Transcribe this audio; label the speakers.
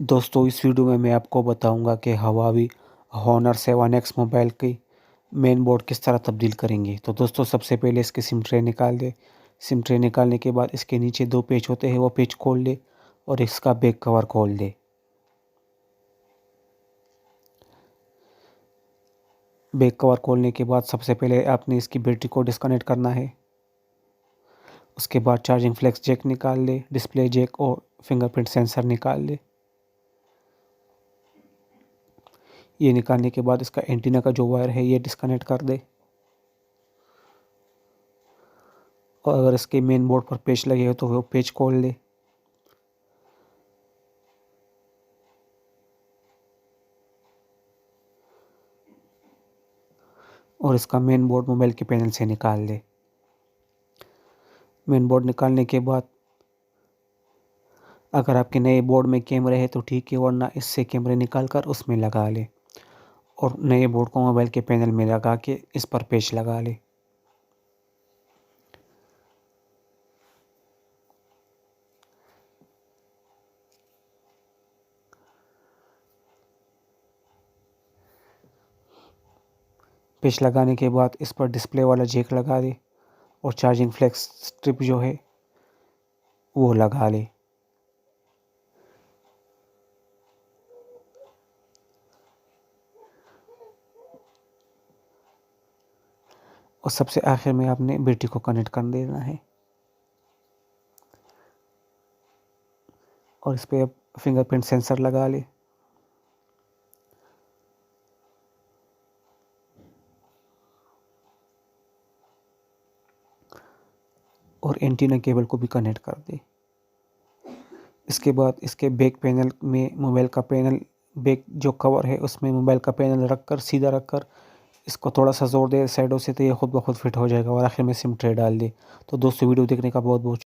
Speaker 1: दोस्तों इस वीडियो में मैं आपको बताऊंगा कि Huawei Honor 7X मोबाइल की मेन बोर्ड किस तरह तब्दील करेंगे। तो दोस्तों सबसे पहले इसके सिम ट्रे निकाल दे। सिम ट्रे निकालने के बाद इसके नीचे 2 पेच होते हैं, वो पेच खोल ले और इसका बैक कवर खोल दे। बैक कवर खोलने के बाद सबसे पहले आपने इसकी बैटरी को डिस्कनेक्ट करना है। उसके बाद चार्जिंग फ्लेक्स जैक निकाल ले, डिस्प्ले जैक और फिंगरप्रिंट सेंसर निकाल ले। ये निकालने के बाद इसका एंटीना का जो वायर है ये डिस्कनेक्ट कर दे। और अगर इसके मेन बोर्ड पर पेच लगे हो तो वो पेच खोल ले। और इसका मेन बोर्ड मोबाइल के पैनल से निकाल ले। मेन बोर्ड निकालने के बाद अगर आपके नए बोर्ड में कैमरे है तो ठीक है, वरना इससे कैमरे निकाल कर उसमें लगा ले और नए बोर्ड को मोबाइल के पैनल में लगा के इस पर पेच लगा ले। पेच लगाने के बाद इस पर डिस्प्ले वाला जैक लगा दे और चार्जिंग फ्लेक्स स्ट्रिप जो है वो लगा ले। और सबसे आखिर में आपने बैटरी को कनेक्ट कर देना है और इस पर फिंगरप्रिंट सेंसर लगा ले। और एंटीना केबल को भी कनेक्ट कर दे। इसके बाद इसके बैक पैनल में मोबाइल का पैनल बैक जो कवर है उसमें मोबाइल का पैनल रखकर सीधा रखकर इसको थोड़ा सा जोर दे साइडों से, तो ये खुद ब खुद फिट हो जाएगा और आखिर में सिम ट्रे डाल दे। तो दोस्तों वीडियो देखने का बहुत बहुत